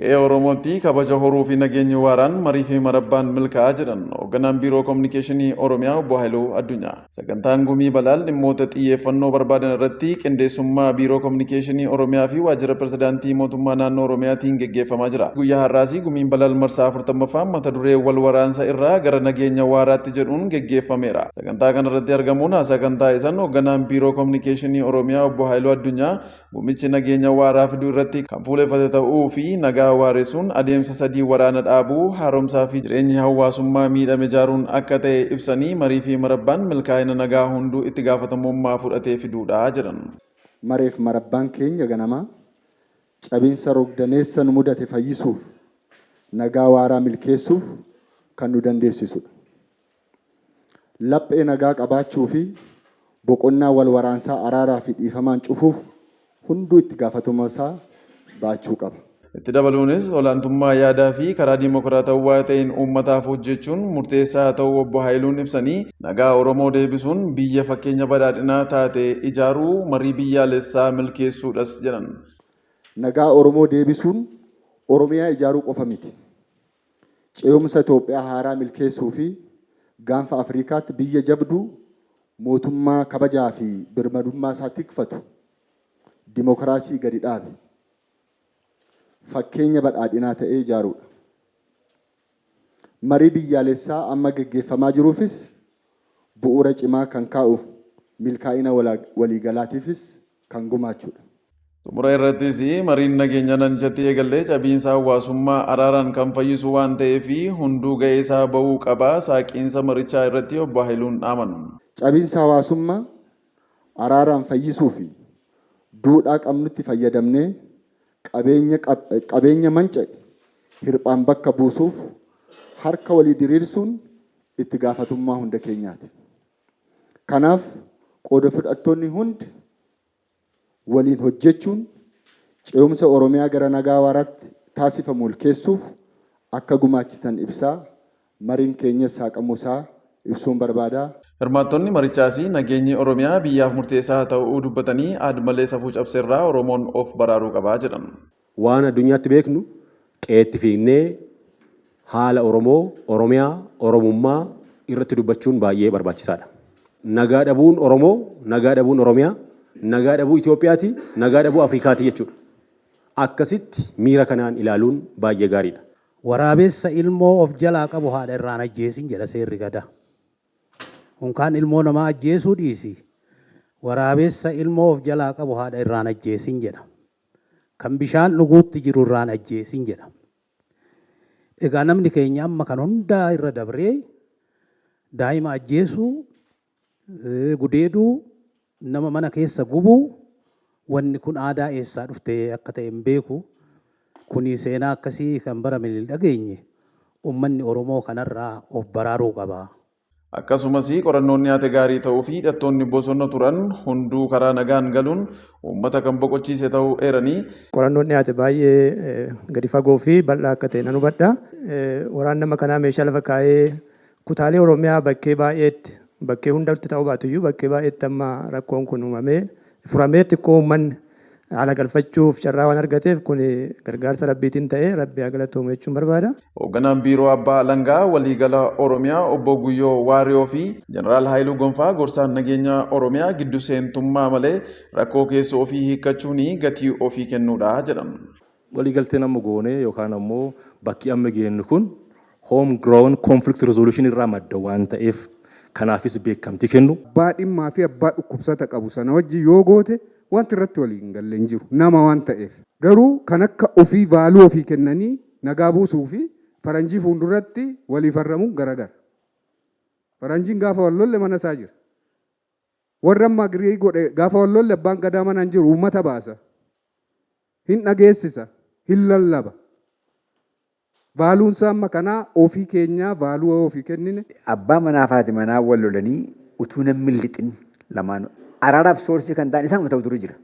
Qe'ee Oromootti kabaja horuu fi nageenya waaraan marii fi marabbaan milkaa'aa jiran hoogganaan biiroo kominikeeshinii Oromiyaa obbo Haayiluu Addunyaa. Sagantaan gumii balaal dhimmoota xiyyeeffannoo barbaadan irratti qindeessummaa biiroo kominikeeshinii Oromiyaa fi waajjira pirezidaantii mootummaa naannoo Oromiyaatiin geggeeffamaa jira. Guyyaa har'aas gumiin balaal marsaa 40ffaan mata duree wal waraansa irraa gara nageenya waaraatti jedhuun geggeeffameera. Sagantaa kanarratti argamuun sagantaa isaan hoogganaan biiroo kominikeeshinii Oromiyaa obbo Haayiluu Addunyaa gumichi nageenya waaraa fiduu irratti kan fuulleffate ta'uu fi nagaa waaressuun adeemsa sadii waraana dhaabuu haaromsaa fi jireenyi hawaasummaa miidhame ijaaruun akka ta'e ibsanii marii fi marabbaan milkaa'ina nagaa hunduu itti gaafatamummaa fudhatee fiduudha jedhan. Mareef marabbaan keenya ganamaa cabiinsa rogdaneessa nu mudate fayyisuuf nagaa waaraa milkeessuuf kan nu dandeessisudha. Laphee nagaa qabaachuu fi boqonnaa wal waraansaa araaraa fi dhiifamaan cufuuf hunduu itti gaafatamummaa baachuu qaba. Itti dabaluunis olaantummaa yaadaa fi karaa dimokiraatawaa ta'een uummataaf hojjechuun murteessaa ta'uu obbo Haayiluun ibsanii nagaa Oromoo deebisuun biyya fakkeenya badhaadhinaa taate ijaaruu marii biyyaalessaa milkeessuudhas jedhan. Nagaa Oromoo deebisuun Oromiyaa ijaaruu qofa miti. Ce'umsa Itoophiyaa haaraa milkeessuu fi gaanfa Afrikaatti biyya jabduu mootummaa kabajaa fi birmadummaa isaa tikfatu dimokiraasii gadi dhaabe. Fakkeenya badhaadhinaa ta'ee ijaaruudha. Marii biyyaalessaa amma geggeeffamaa jiruufis bu'uura cimaa kan kaa'u milkaa'ina waliigalaatiifis kan gumaachuudha. Xumura irrattis mariin nageenya naannichatti eegallee cabiinsa hawaasummaa araaraan kan fayyisu waan ta'eef hunduu ga'ee isaa bahuu qabaa saaqiinsa marichaa irratti obbo Haayiluun dhaaman. Cabiinsa hawaasummaa araaraan fayyisuu fi duudhaa qabnutti fayyadamnee qabeenya manca'e hirphaan bakka buusuuf harka walii diriirsuun itti gaafatamummaa hunda keenyaati. Kanaaf qooda fudhattoonni hundi waliin hojjechuun ce'umsa Oromiyaa gara nagaa waaraatti taasifamu milkeessuuf akka gumaachitan ibsaa mariin keenyas saaqamuusaa ibsuun barbaada. Hirmaattonni marichaas nageenyi Oromiyaa biyyaaf murteessaa ta'uu dubbatanii aadmalee safuu cabseerraa Oromoon of baraaruu qabaa jedhan. Waan addunyaatti beeknu qeetti fiinnee haala Oromoo, Oromiyaa, Oromummaa irratti dubbachuun baay'ee barbaachisaadha. Nagaa dhabuun Oromoo, nagaa dhabuun Oromiyaa, nagaa dhabuu Itoophiyaati, nagaa dhabuu Afrikaati jechuudha. Akkasitti miira kanaan ilaaluun baay'ee gaariidha. Waraabessa ilmoo of jalaa qabu haadha irraan ajjeesin jedha seerri gadaa. Unkaan ilmoo namaa ajjeesuu dhiisi. Waraabessa ilmoo of jalaa qabu haadha irraan ajjeesin jedha. Kan bishaan dhuguutti jiru irraan ajjeesin jedha. Egaa namni keenya amma kan hundaa irra dabree daa'ima ajjeesuu, gudeeduu, nama mana keessa gubuu wanni kun aadaa eessaa dhuftee akka ta'e hin beeku. Kuni seenaa akkasii kan barame hin dhageenye. Uummanni Oromoo kanarraa of baraaruu qaba. Akkasumas qorannoon nyaata gaarii ta'uu fi hidhattoonni bosona turan hunduu karaa nagaan galuun uummata kan boqochiise ta'uu eeranii. Qorannoon nyaata baay'ee gadi fagoo fi bal'aa akka ta'e nan hubadha. Waraan nama kanaa meeshaa lafa kaa'ee kutaalee Oromiyaa bakkee baay'eetti bakkee hundatti ta'uu baatuyyuu bakkee baay'eetti amma rakkoon kun uumamee furamee xiqqoo uummanni haala galfachuuf carraa waan argateef kun gargaarsa rabbiitiin ta'ee rabbi haa galatoomu jechuun barbaada. Hoogganaan biiroo abbaa alangaa waliigala Oromiyaa obbo Guyyoo Waariyoo fi Jeneraal Haayiluu Gonfaa gorsaan nageenya Oromiyaa giddu seentummaa malee rakkoo keessa ofii hiikkachuun gatii ofii kennuudha jedhan. Waliigalteen amma goonee yookaan ammoo bakki amma geenyu kun home grown conflict resolution irraa madda waan ta'eef kanaafis beekamtii kennu. Abbaa dhimmaa fi abbaa dhukkubsata qabu sana wajji yoo goote wanti irratti waliin galle hin jiru nama waan ta'eef garuu kan akka ofii vaaluu ofii kennanii nagaa buusuu fi faranjii fuulduratti walii farramuu garagara. Faranjiin gaafa wallolle mana isaa jira. Warra amma agirii godhe gaafa wallolle abbaan gadaa mana hin jiru uummata baasa. Hin dhageessisa, hin lallaba. Vaaluun isaa amma kanaa ofii keenyaa vaaluu ofii kennine. Abbaa manaa fi haati manaa wal lolanii utuu namni lixin lamaan araaraaf soorsii kan ta'an isaan ta'u dura jira.